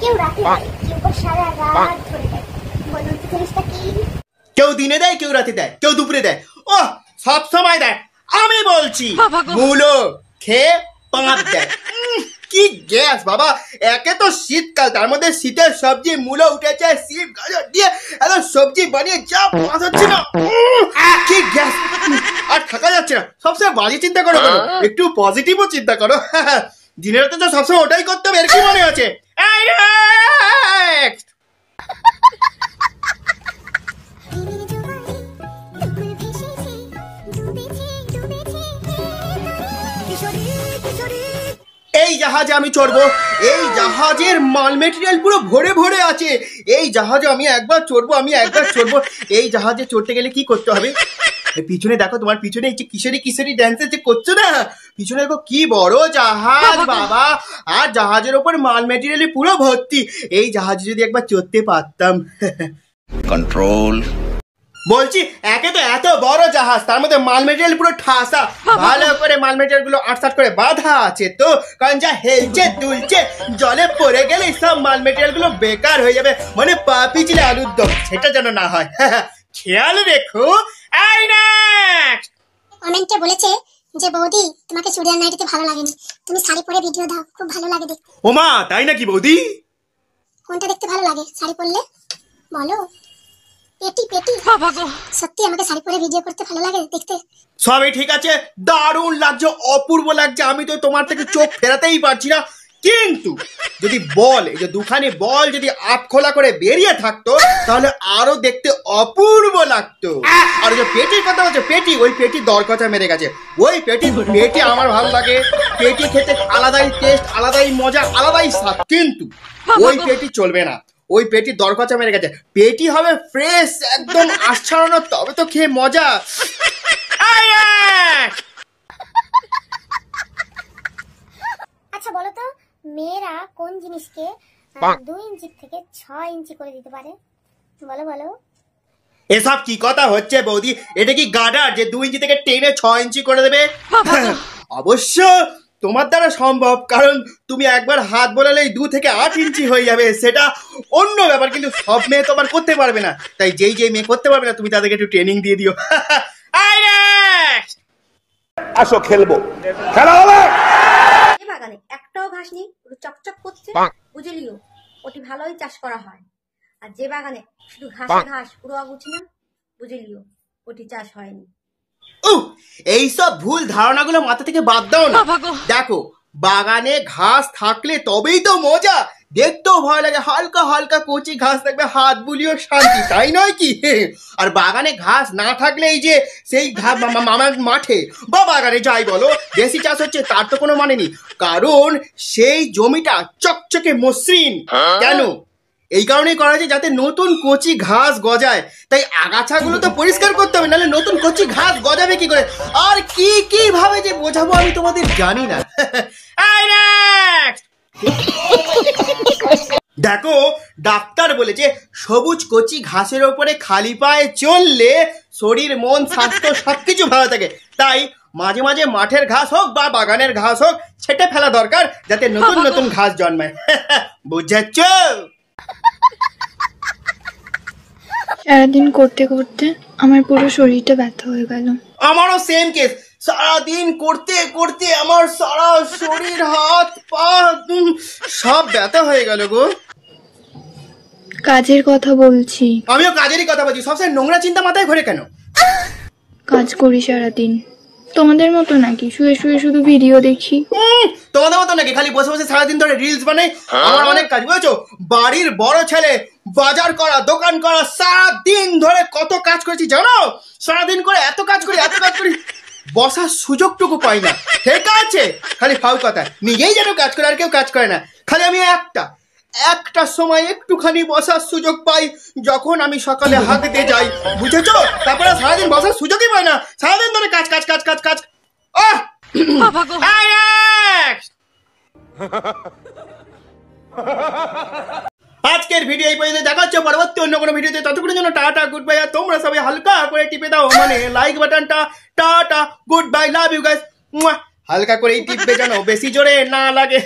কেউ রাতে দেয়, কেউ বা সারা রাত ধরে দেয়। বলুন তো জিনিসটা কি? কেউ দিনে দেয়, কেউ রাতে দেয়, কেউ দুপুরে দেয়, ও সব সময় দেয়। আমি বলছি মূলো খেয়ে পাঁচ দেয়। কি গ্যাস বাবা! একে তো শীতকাল, তার মধ্যে শীতের সবজি মূলো উঠেছে, শিম গাজর দিয়ে এত সবজি বানিয়ে যা পাঁচ হচ্ছে না, কি গ্যাস! আর থাকা যাচ্ছে না। সবসময় বাজে চিন্তা করো, একটু পজিটিভও চিন্তা করো। দিনের রাতে তো সবসময় ওটাই করতে হবে, এর কি মনে আছে? এই জাহাজে আমি চড়বো, এই জাহাজের মাল মেটেরিয়াল পুরো ভরে ভরে আছে। এই জাহাজে আমি একবার চড়বো, এই জাহাজে চড়তে গেলে কি করতে হবে? পিছনে দেখো, তোমার পিছনে এই যে কিশোরী কিশোরী ড্যান্সের যে করছো না, পিছনে দেখো কি বড় জাহাজ বাবা। আর জাহাজের ওপর মাল মেটেরিয়ালে পুরো ভর্তি। এই জাহাজে যদি একবার চড়তে পারতাম। কন্ট্রোল। বলছি, একে তো এত বড় জাহাজ, তার মধ্যে মাল মেটেরিয়াল পুরো ঠাসা, ভালো করে মাল মেটেরিয়াল গুলো আটসাট করে বাঁধা আছে তো, কারণ যা হেলছে দুলছে, জলে পড়ে গেলে সব মাল মেটেরিয়াল গুলো বেকার হয়ে যাবে, মানে পা পিছলে আলুর দম, সেটা যেন না হয়। খেয়াল রেখো। কমেন্টে বলেছে যে বৌদি তোমাকে চুড়িদার নাইটিতে ভালো লাগেনি, তুমি শাড়ি পরে ভিডিও দাও, খুব ভালো লাগে দেখতে। ওমা, তাই নাকি বৌদি? কোনটা দেখতে ভালো লাগে শাড়ি পরলে বলো? পেটি পেটি। সত্যি আমাকে শাড়ি পরে ভিডিও করতে ভালো লাগে দেখতে। সবই ঠিক আছে, দারুণ লাগছে, অপূর্ব লাগছে, আমি তো তোমার থেকে চোখ ফেরাতেই পারছি না। কিন্তু যদি বল, এই যে দুখানি বল যদি আট খোলা করে বেরিয়ে থাকতো, তাহলে আরো দেখতে অপূর্ব লাগতো। আর যে পেটির কথা বলছে, পেটি, ওই পেটি দরকচা মেরে গেছে। ওই পেটি আমার ভালো লাগে, পেটি খেতে আলাদাই টেস্ট, আলাদাই মজা, আলাদাই স্বাদ। কিন্তু ওই পেটি চলবে না, ওই পেটি দরকচা মেরে গেছে। পেটি হবে ফ্রেশ, একদম আশ্চর্য, তবে তো খেয়ে মজা। আচ্ছা বলো তো, মেয়েরা কোন জিনিসকে 2 ইঞ্চি থেকে 6 ইঞ্চি করে দিতে পারে? বলো বলো। এসব কি কথা হচ্ছে বৌদি? এটা কি গাডার যে 2 ইঞ্চি থেকে টেনে 6 ইঞ্চি করে দেবে? অবশ্য তোমার দ্বারা সম্ভব, কারণ তুমি একবার হাত বোলালেই 2 থেকে 8 ইঞ্চি হয়ে যাবে, সেটা অন্য ব্যাপার। কিন্তু সব মেয়ে তো আবার করতে পারবে না, তাই যেই মেয়ে করতে পারবে না, তুমি তাদেরকে একটু ট্রেনিং দিয়ে দিও। আসো খেলবো, খেলা হবে। বাগানে একটাও ঘাস নেই, চকচক করছে, বুঝলিও ওটি ভালোই চাষ করা হয়। আর যে বাগানে শুধু ঘাস পুরো অগুছি না, বুঝলিও ওটি চাষ হয়নি। এইসব ভুল ধারণাগুলো মাথা থেকে বাদ দাও না। দেখো, বাগানে ঘাস থাকলে তবেই তো মজা, দেখতেও ভয় লাগে। হালকা হালকা কচি ঘাস থাকবে, হাত বুলিও শান্তি, তাই নয় কি? আর বাগানে ঘাস না থাকলে এই যে সেই মাঠে বা বাগানে যাই বলো, দেশি চাষ হচ্ছে, তার তো কোনো মানে নেই, কারণ সেই জমিটা চকচকে মসৃণ। কেন? এই কারণেই করা যায় যাতে নতুন কচি ঘাস গজায়। তাই আগাছাগুলো তো পরিষ্কার করতে হবে, নাহলে নতুন কচি ঘাস গজাবে কি করে? আর কি কি ভাবে যে বোঝাবো আমি তোমাদের জানি না। দেখো, ডাক্তার বলেছে সবুজ কচি ঘাসের ওপরে খালি পায়ে চললে শরীর, মন, স্বাস্থ্য সবকিছু ভালো থাকে। তাই মাঝে মাঝে মাঠের ঘাস হোক বা বাগানের ঘাস হোক, ছেটে ফেলা দরকার, যাতে নতুন নতুন ঘাস জন্মায়। বুঝেছ? সারাদিন করতে করতে আমার পুরো শরীরটা ব্যথা হয়ে গেল। আমারও সেম কেস, সারাদিন করতে করতে আমার সারা শরীর, হাত পা সব ব্যথা হয়ে গেল গো। কাজের কথা বলছি। আমিও কাজেরই কথা বলছি। সবসময় নোংরা চিন্তা মাথায় ঘোরে কেন? কাজ করি সারাদিন, তোমাদের মতো নাকি শুয়ে শুয়ে শুধু ভিডিও দেখি? তোমাদের মতো নাকি খালি বসে বসে সারাদিন ধরে রিলস বানাই? আমার অনেক কাজ, বুঝেছো? বাড়ির বড় ছেলে, বাজার করা, দোকান করা, সারাদিন ধরে কত কাজ করেছি জানো? সারাদিন করে এত কাজ করি, বসার সুযোগটুকু পাই না। ঠিক আছে, খালি ফাউ কথা, নিজেই যেন কাজ করে, আর কেউ কাজ করে না। খালি আমি একটা সময় একটুখানি বসার সুযোগ পাই, যখন আমি সকালে হাঁটতে যাই, বুঝেছো? তারপরে সারাদিন বসার সুযোগই পাই না, সারাদিন ধরে কাজ কাজ কাজ কাজ কাজ। আজকের ভিডিও এই পর্যন্ত, দেখা হচ্ছে পরবর্তী অন্য কোনো ভিডিওতে। ততক্ষণের জন্য টাটা, গুড বাই। আর তোমরা সবাই হালকা করে টিপে দাও, মানে লাইক বাটনটা। টাটা, goodbye, love you guys. হালকা করেই টিপবে যেন, বেশি জোরে না লাগে।